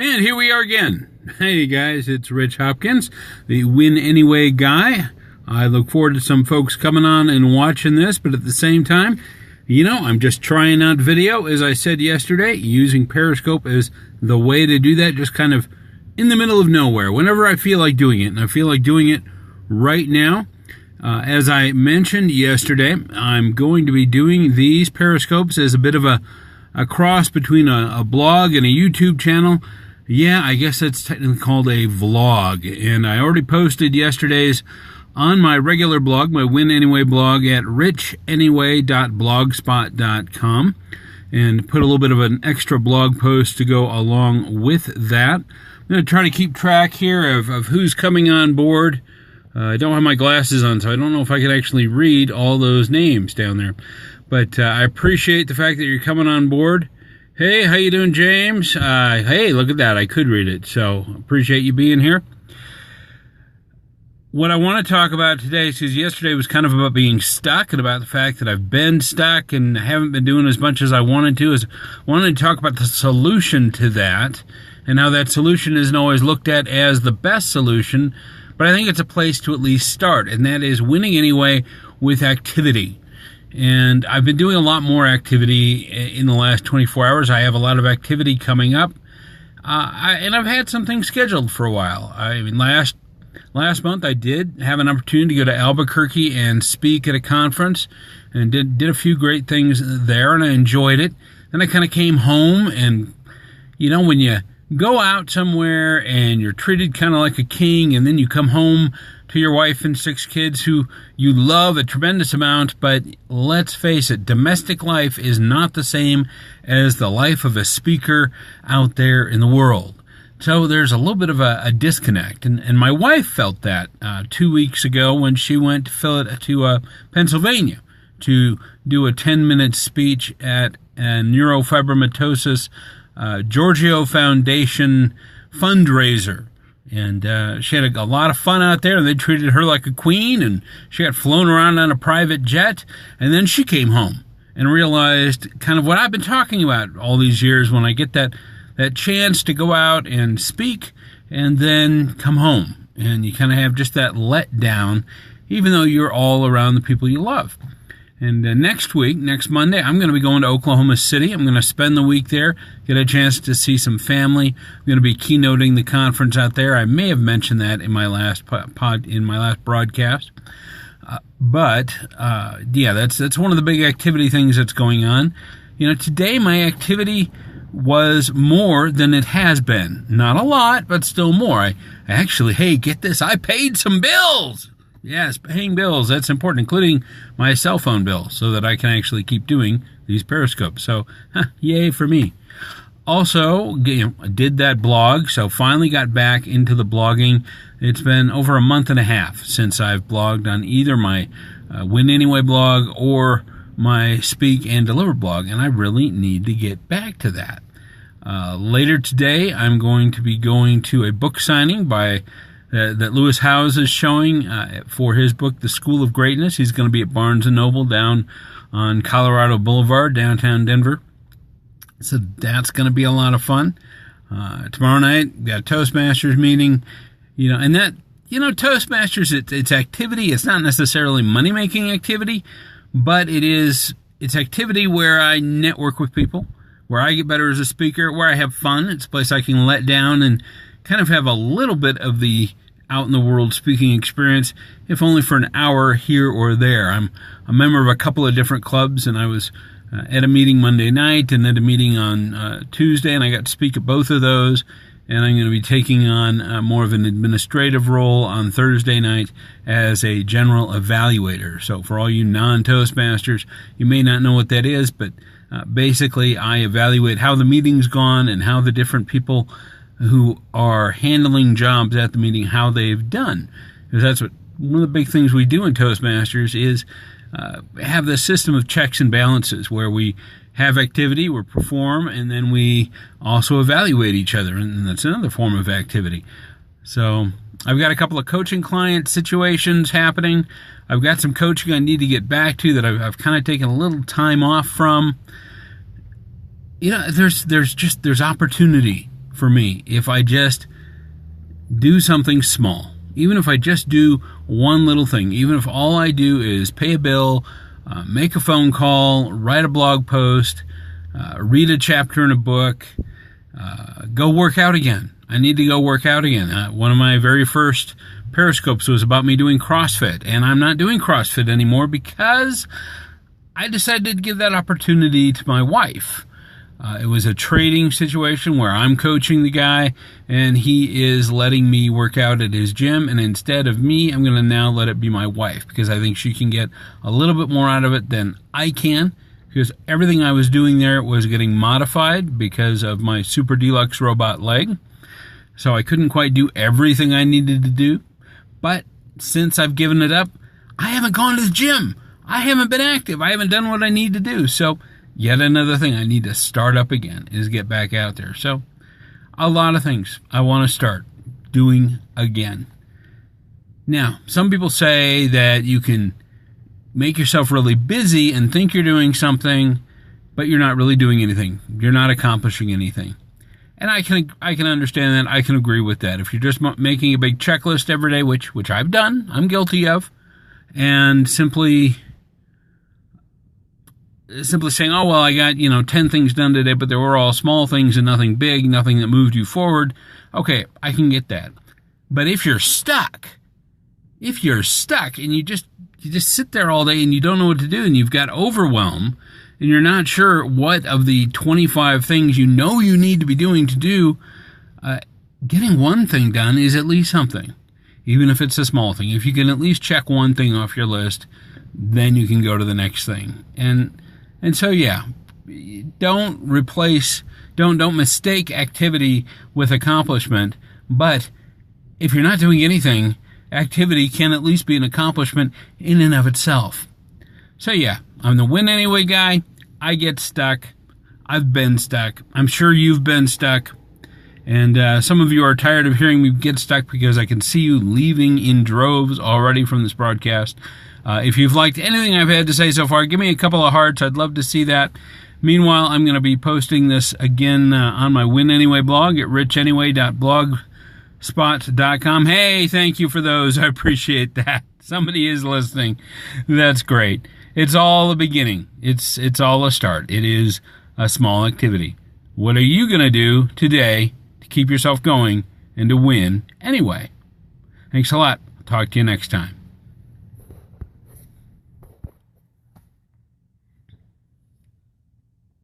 And here we are again. Hey guys, it's Rich Hopkins, the Win Anyway guy. I look forward to some folks coming on and watching this, but at the same time, I'm just trying out video, as I said yesterday, using Periscope as the way to do that, just kind of in the middle of nowhere, whenever I feel like doing it. And I feel like doing it right now. As I mentioned yesterday, I'm going to be doing these Periscopes as a bit of a cross between a blog and a YouTube channel. Yeah, I guess that's technically called a vlog. And I already posted yesterday's on my regular blog, my Win Anyway blog at richanyway.blogspot.com, and put a little bit of an extra blog post to go along with that. I'm going to try to keep track here of who's coming on board. I don't have my glasses on, so I don't know if I can actually read all those names down there. But I appreciate the fact that you're coming on board. Hey, how you doing, James? Hey, look at that. I could read it, so appreciate you being here. What I want to talk about today, because yesterday was kind of about being stuck and about the fact that I've been stuck and haven't been doing as much as I wanted to, is I wanted to talk about the solution to that and how that solution isn't always looked at as the best solution, but I think it's a place to at least start, and that is winning anyway with activity. And I've been doing a lot more activity in the last 24 hours. I have a lot of activity coming up, and I've had some things scheduled for a while. I mean, last month I did have an opportunity to go to Albuquerque and speak at a conference, and did a few great things there, and I enjoyed it. Then I kind of came home, and when you go out somewhere and you're treated kind of like a king, and then you come home to your wife and 6 kids who you love a tremendous amount, but let's face it, domestic life is not the same as the life of a speaker out there in the world. So there's a little bit of a disconnect, and my wife felt that 2 weeks ago when she went to Pennsylvania to do a 10-minute speech at a neurofibromatosis Giorgio Foundation fundraiser. And she had a lot of fun out there, and they treated her like a queen, and she got flown around on a private jet. And then she came home and realized kind of what I've been talking about all these years, when I get that chance to go out and speak and then come home. And you kind of have just that letdown, even though you're all around the people you love. And next Monday, I'm going to be going to Oklahoma City. I'm going to spend the week there, get a chance to see some family. I'm going to be keynoting the conference out there. I may have mentioned that in my last broadcast. But that's one of the big activity things that's going on. Today my activity was more than it has been. Not a lot, but still more. I actually, hey, get this, I paid some bills. Yes, paying bills, that's important, including my cell phone bill, so that I can actually keep doing these Periscopes. So, yay for me. Also, did that blog, so finally got back into the blogging. It's been over a month and a half since I've blogged on either my Win Anyway blog or my Speak and Deliver blog, and I really need to get back to that. Later today, I'm going to be going to a book signing by that Lewis Howes is showing for his book, The School of Greatness. He's going to be at Barnes & Noble down on Colorado Boulevard, downtown Denver. So that's going to be a lot of fun. Tomorrow night, we got a Toastmasters meeting. And that, Toastmasters, it's activity. It's not necessarily money-making activity, but it's activity where I network with people, where I get better as a speaker, where I have fun. It's a place I can let down and kind of have a little bit of the out-in-the-world speaking experience, if only for an hour here or there. I'm a member of a couple of different clubs, and I was at a meeting Monday night and at a meeting on Tuesday, and I got to speak at both of those. And I'm going to be taking on more of an administrative role on Thursday night as a general evaluator. So for all you non-Toastmasters, you may not know what that is, but basically I evaluate how the meeting's gone and how the different people who are handling jobs at the meeting, how they've done. Because that's one of the big things we do in Toastmasters is have this system of checks and balances where we have activity, we perform, and then we also evaluate each other, and that's another form of activity. So I've got a couple of coaching client situations happening. I've got some coaching I need to get back to that I've kind of taken a little time off from. There's opportunity for me if I just do something small. Even if I just do one little thing, even if all I do is pay a bill, make a phone call, write a blog post, read a chapter in a book, go work out again. I need to go work out again. One of my very first Periscopes was about me doing CrossFit, and I'm not doing CrossFit anymore because I decided to give that opportunity to my wife. It was a trading situation where I'm coaching the guy, and he is letting me work out at his gym, and instead of me, I'm going to now let it be my wife, because I think she can get a little bit more out of it than I can, because everything I was doing there was getting modified because of my super deluxe robot leg, so I couldn't quite do everything I needed to do. But since I've given it up, I haven't gone to the gym. I haven't been active. I haven't done what I need to do. So yet another thing I need to start up again is get back out there. So a lot of things I want to start doing again. Now, some people say that you can make yourself really busy and think you're doing something, but you're not really doing anything. You're not accomplishing anything. And I can understand that. I can agree with that. If you're just making a big checklist every day, which I've done, I'm guilty of, and simply saying, oh, well, I got, 10 things done today, but they were all small things and nothing big, nothing that moved you forward. Okay, I can get that. But if you're stuck and you just sit there all day and you don't know what to do and you've got overwhelm, and you're not sure what of the 25 things you need to be doing to do, getting one thing done is at least something, even if it's a small thing. If you can at least check one thing off your list, then you can go to the next thing. And so, yeah, don't mistake activity with accomplishment, but if you're not doing anything, activity can at least be an accomplishment in and of itself. So yeah, I'm the win anyway guy. I get stuck. I've been stuck. I'm sure you've been stuck. And some of you are tired of hearing me get stuck because I can see you leaving in droves already from this broadcast. If you've liked anything I've had to say so far, give me a couple of hearts. I'd love to see that. Meanwhile, I'm going to be posting this again on my Win Anyway blog at richanyway.blogspot.com. Hey, thank you for those. I appreciate that. Somebody is listening. That's great. It's all a beginning. It's all a start. It is a small activity. What are you going to do today to keep yourself going and to win anyway? Thanks a lot. Talk to you next time.